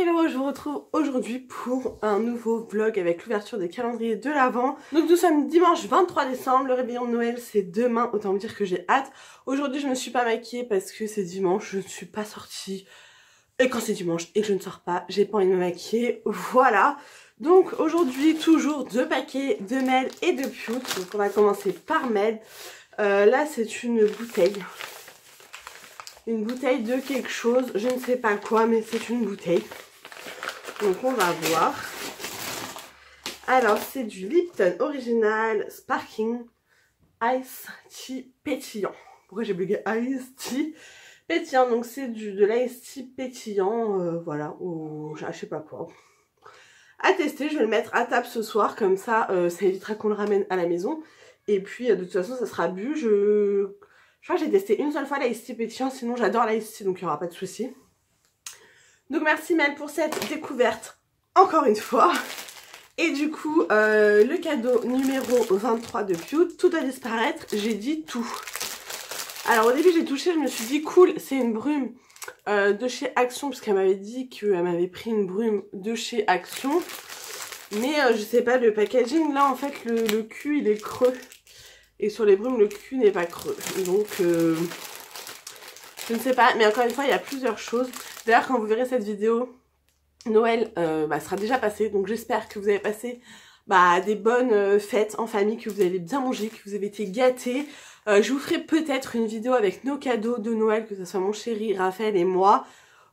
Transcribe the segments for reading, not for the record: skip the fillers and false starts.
Hello, je vous retrouve aujourd'hui pour un nouveau vlog avec l'ouverture des calendriers de l'Avent. Donc nous sommes dimanche 23 décembre, le réveillon de Noël c'est demain, autant vous dire que j'ai hâte. Aujourd'hui je me suis pas maquillée parce que c'est dimanche, je ne suis pas sortie. Et quand c'est dimanche et que je ne sors pas, j'ai pas envie de me maquiller, voilà. Donc aujourd'hui toujours 2 paquets de Mel et de Pute. Donc on va commencer par Mel. Là c'est une bouteille. Une bouteille de quelque chose, je ne sais pas quoi, mais c'est une bouteille. Donc on va voir. Alors c'est du Lipton Original Sparkling Ice Tea pétillant. Pourquoi j'ai bugué Ice Tea pétillant? Donc c'est de l'ice tea pétillant, voilà, ou je sais pas quoi. À tester, je vais le mettre à table ce soir, comme ça, ça évitera qu'on le ramène à la maison. Et puis de toute façon ça sera bu. Je crois que j'ai testé une seule fois l'ice tea pétillant, sinon j'adore l'ice tea, donc il n'y aura pas de souci. Donc merci Mel pour cette découverte, encore une fois. Et du coup, le cadeau numéro 23 de Pute, tout doit disparaître, j'ai dit tout. Alors au début j'ai touché, je me suis dit cool, c'est une brume de chez Action, parce qu'elle m'avait dit qu'elle m'avait pris une brume de chez Action. Mais je sais pas, le packaging là en fait, le cul il est creux. Et sur les brumes, le cul n'est pas creux. Donc, je ne sais pas. Mais encore une fois, il y a plusieurs choses. D'ailleurs, quand vous verrez cette vidéo, Noël sera déjà passé. Donc, j'espère que vous avez passé des bonnes fêtes en famille, que vous avez bien mangé, que vous avez été gâtés. Je vous ferai peut-être une vidéo avec nos cadeaux de Noël, que ce soit mon chéri, Raphaël et moi.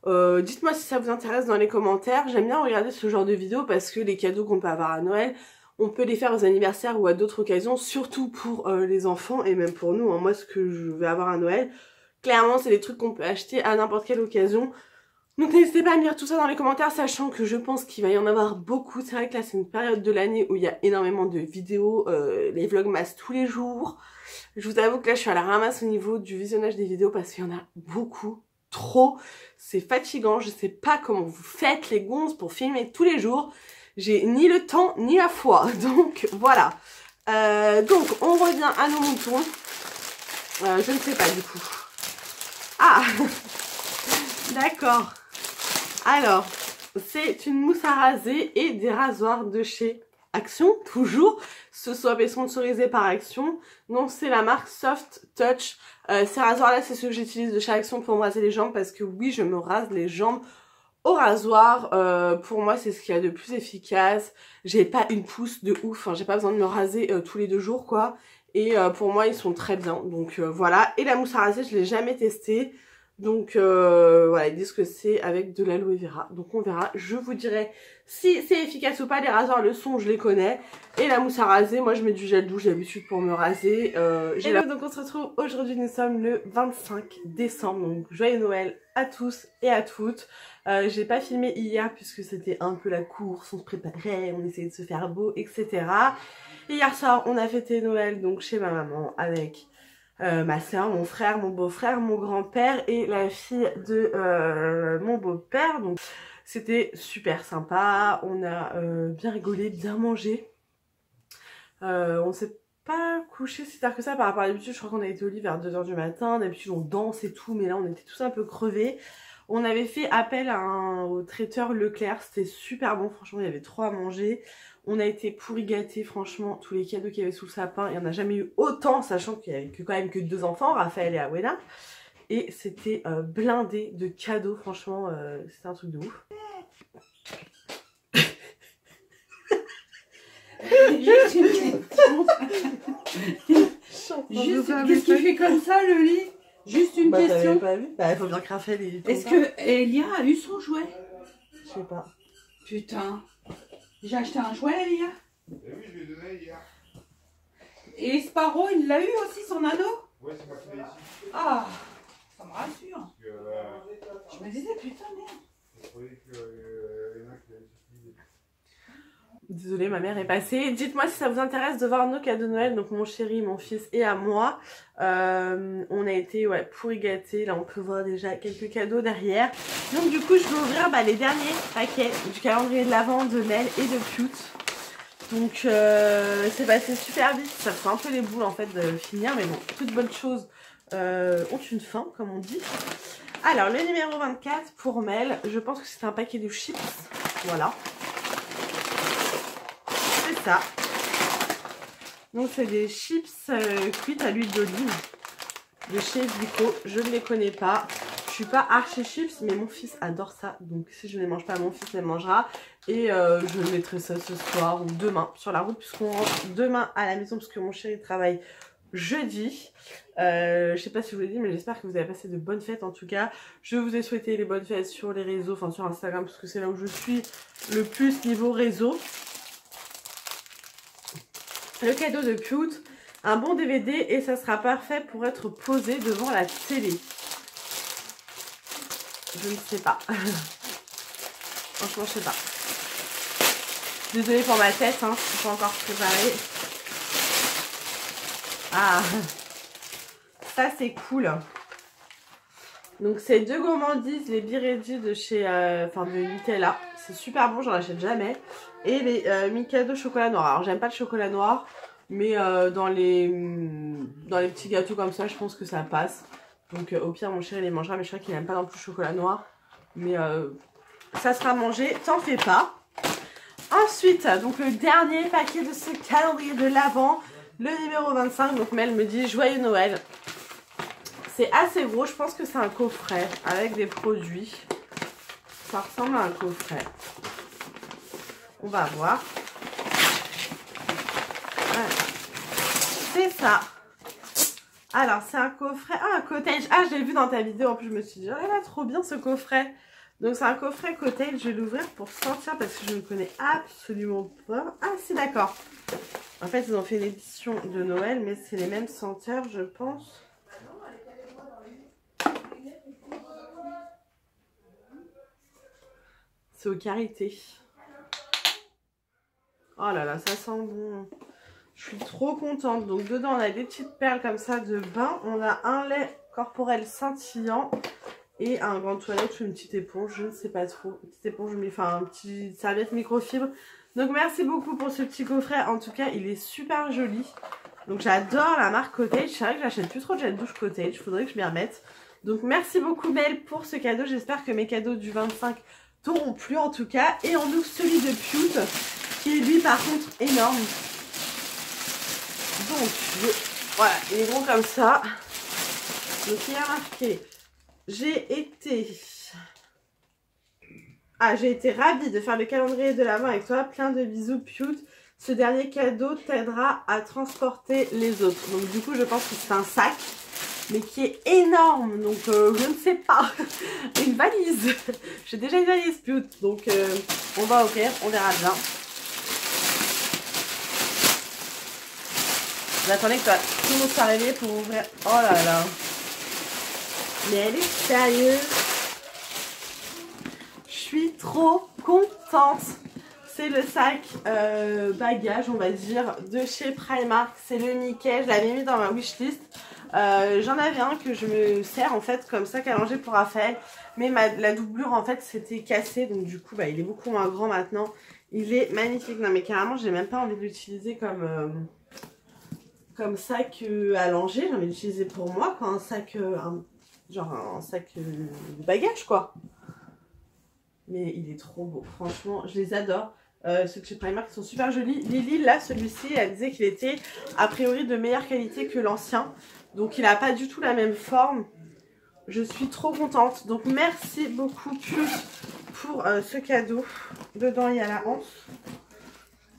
Dites-moi si ça vous intéresse dans les commentaires. J'aime bien regarder ce genre de vidéos parce que les cadeaux qu'on peut avoir à Noël, on peut les faire aux anniversaires ou à d'autres occasions, surtout pour les enfants et même pour nous. Hein. Moi, ce que je vais avoir à Noël, clairement, c'est des trucs qu'on peut acheter à n'importe quelle occasion. Donc n'hésitez pas à me dire tout ça dans les commentaires, sachant que je pense qu'il va y en avoir beaucoup. C'est vrai que là, c'est une période de l'année où il y a énormément de vidéos, les vlogmas tous les jours. Je vous avoue que là, je suis à la ramasse au niveau du visionnage des vidéos parce qu'il y en a beaucoup, trop. C'est fatigant, je sais pas comment vous faites les gonzes pour filmer tous les jours. J'ai ni le temps ni la foi, donc voilà. Donc on revient à nos moutons. Je ne sais pas du coup. Ah d'accord. Alors, c'est une mousse à raser et des rasoirs de chez Action, toujours. Ce swap est sponsorisé par Action. Donc c'est la marque Soft Touch. Ces rasoirs là, c'est ceux que j'utilise de chez Action pour me raser les jambes, parce que oui, je me rase les jambes au rasoir. Pour moi c'est ce qu'il y a de plus efficace. J'ai pas une pousse de ouf, hein. J'ai pas besoin de me raser tous les 2 jours quoi. Et pour moi ils sont très bien, donc voilà. Et la mousse à raser je l'ai jamais testée, donc voilà, ils disent que c'est avec de l'aloe vera, donc on verra. Je vous dirai si c'est efficace ou pas. Les rasoirs le sont, je les connais. Et la mousse à raser, moi je mets du gel douche d'habitude pour me raser. Donc on se retrouve aujourd'hui, nous sommes le 25 décembre, donc joyeux Noël à tous et à toutes. J'ai pas filmé hier puisque c'était un peu la course, on se préparait, on essayait de se faire beau, etc. Et hier soir on a fêté Noël donc chez ma maman avec ma soeur, mon frère, mon beau-frère, mon grand-père et la fille de mon beau-père. Donc c'était super sympa, on a bien rigolé, bien mangé. On s'est pas couché si tard que ça par rapport à d'habitude. Je crois qu'on a été au lit vers 2 h du matin. D'habitude on danse et tout, mais là on était tous un peu crevés. On avait fait appel au traiteur Leclerc, c'était super bon, franchement il y avait trop à manger. On a été pourri gâtés, franchement, tous les cadeaux qu'il y avait sous le sapin, il n'y en a jamais eu autant, sachant qu'il y avait quand même que 2 enfants, Raphaël et Awena. Et c'était blindé de cadeaux, franchement, c'était un truc de ouf. Juste une question. Qu'est-ce qu'il fait comme ça le lit? Juste une question. Pas vu? Il faut bien que Raphaël ait... Est-ce que Elia a eu son jouet? Je sais pas. Putain. J'ai acheté un jouet, Elia. Oui, je lui ai donné hier. Et Sparrow, il l'a eu aussi, son anneau? Ouais, c'est moi qui l'ai ici. Ah, ça me rassure. Parce que, Je me disais, putain, merde. je croyais qu'il y en a qui l'avaient utilisé. Désolée, ma mère est passée. Dites-moi si ça vous intéresse de voir nos cadeaux de Noël, donc mon chéri, mon fils et à moi. On a été pourri gâtés. Là, on peut voir déjà quelques cadeaux derrière. Donc du coup, je vais ouvrir les derniers paquets du calendrier de l'Avent de Mel et de Pute. Donc c'est passé super vite. Ça fait un peu les boules en fait de finir, mais bon, toutes bonnes choses ont une fin, comme on dit. Alors, le numéro 24 pour Mel, je pense que c'est un paquet de chips. Voilà. C'est ça. Donc, c'est des chips cuites à l'huile d'olive de chez Vico. Je ne les connais pas. Je suis pas archi chips, mais mon fils adore ça. Donc, si je ne les mange pas, mon fils les mangera. Et je mettrai ça ce soir ou demain sur la route, puisqu'on rentre demain à la maison, parce que mon chéri travaille jeudi. Je sais pas si je vous l'ai dit, mais j'espère que vous avez passé de bonnes fêtes. En tout cas, je vous ai souhaité les bonnes fêtes sur les réseaux, enfin sur Instagram, parce que c'est là où je suis le plus niveau réseau. Le cadeau de Cute, un bon DVD, et ça sera parfait pour être posé devant la télé. Je ne sais pas. Franchement, je sais pas. Désolée pour ma tête, hein, je suis pas encore préparée. Ah, ça c'est cool. Donc c'est 2 gourmandises, les Biredi de chez, de Nutella. C'est super bon, j'en achète jamais. Et les Mikado chocolat noir. Alors j'aime pas le chocolat noir, mais dans les petits gâteaux comme ça, je pense que ça passe. Donc au pire mon chéri les mangera, mais je crois qu'il n'aime pas non plus le chocolat noir. Mais ça sera mangé, t'en fais pas. Ensuite, donc le dernier paquet de ce calendrier de l'Avent, le numéro 25. Donc Mel me dit joyeux Noël. C'est assez gros, je pense que c'est un coffret avec des produits. Ça ressemble à un coffret. On va voir. Voilà. C'est ça. Alors, c'est un coffret. Ah, un cottage. Ah, je l'ai vu dans ta vidéo. En plus, je me suis dit, oh là là, trop bien ce coffret. Donc, c'est un coffret cottage. Je vais l'ouvrir pour sentir parce que je ne connais absolument pas. Ah, c'est d'accord. En fait, ils ont fait une édition de Noël, mais c'est les mêmes senteurs, je pense. C'est au karité. Oh là là, ça sent bon. Je suis trop contente. Donc dedans, on a des petites perles comme ça de bain. On a un lait corporel scintillant et un gant toilette ou une petite éponge. Je ne sais pas trop. Une petite éponge, mais enfin, un petit serviette microfibre. Donc merci beaucoup pour ce petit coffret. En tout cas, il est super joli. Donc j'adore la marque Cottage. C'est vrai que j'achète plus trop de gel douche Cottage. Il faudrait que je m'y remette. Donc merci beaucoup Mel pour ce cadeau. J'espère que mes cadeaux du 25 t'auront plu en tout cas. Et on ouvre celui de Cute, qui est lui par contre énorme. Donc, voilà, il est gros comme ça. Donc, il y a marqué, j'ai été ravie de faire le calendrier de l'Avent avec toi. Plein de bisous, Cute. Ce dernier cadeau t'aidera à transporter les autres. Donc, du coup, je pense que c'est un sac, mais qui est énorme. Donc, je ne sais pas. Une valise. J'ai déjà une valise, Cute. Donc, on va ouvrir, on verra bien. J'attendais que tout le monde soit réveillé pour ouvrir. Oh là là. Mais elle est sérieuse. Je suis trop contente. C'est le sac bagage, on va dire, de chez Primark. C'est le Mickey. Je l'avais mis dans ma wishlist. J'en avais un que je me sers en fait comme sac à manger pour Raphaël. Mais la doublure en fait c'était cassé. Donc du coup il est beaucoup moins grand maintenant. Il est magnifique. Non mais carrément j'ai même pas envie de l'utiliser comme sac à langer. J'ai envie d'utiliser pour moi quoi, un sac genre un sac de bagage quoi. Mais il est trop beau, franchement je les adore. Ceux de chez Primark sont super jolis. Lily là celui-ci elle disait qu'il était a priori de meilleure qualité que l'ancien, donc il n'a pas du tout la même forme. Je suis trop contente, donc merci beaucoup Plus pour ce cadeau. Dedans il y a la hanse,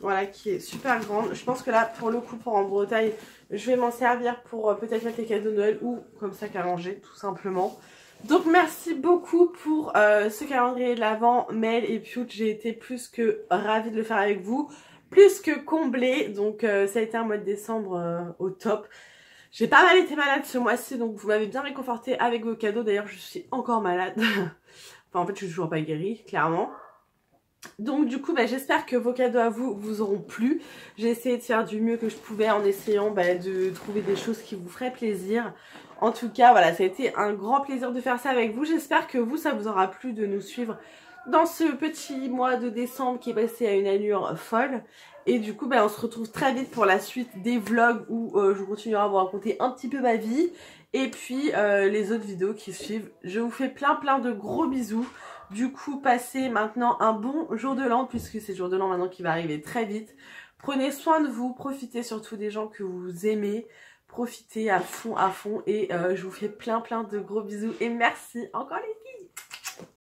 voilà, qui est super grande. Je pense que là pour le coup pour en Bretagne je vais m'en servir pour peut-être mettre les cadeaux de Noël ou comme sac à manger tout simplement. Donc merci beaucoup pour ce calendrier de l'Avent, Mel et Cute. J'ai été plus que ravie de le faire avec vous, plus que comblée. Donc ça a été un mois de décembre au top. J'ai pas mal été malade ce mois-ci, donc vous m'avez bien réconforté avec vos cadeaux. D'ailleurs je suis encore malade. Enfin en fait je suis toujours pas guérie, clairement. Donc du coup j'espère que vos cadeaux à vous vous auront plu. J'ai essayé de faire du mieux que je pouvais en essayant de trouver des choses qui vous feraient plaisir. En tout cas voilà, ça a été un grand plaisir de faire ça avec vous. J'espère que vous ça vous aura plu de nous suivre dans ce petit mois de décembre qui est passé à une allure folle. Et du coup, on se retrouve très vite pour la suite des vlogs où je continuerai à vous raconter un petit peu ma vie. Et puis les autres vidéos qui suivent. Je vous fais plein de gros bisous. Du coup, passez maintenant un bon jour de l'an, puisque c'est le jour de l'an maintenant qui va arriver très vite. Prenez soin de vous, profitez surtout des gens que vous aimez. Profitez à fond. Et je vous fais plein de gros bisous. Et merci encore les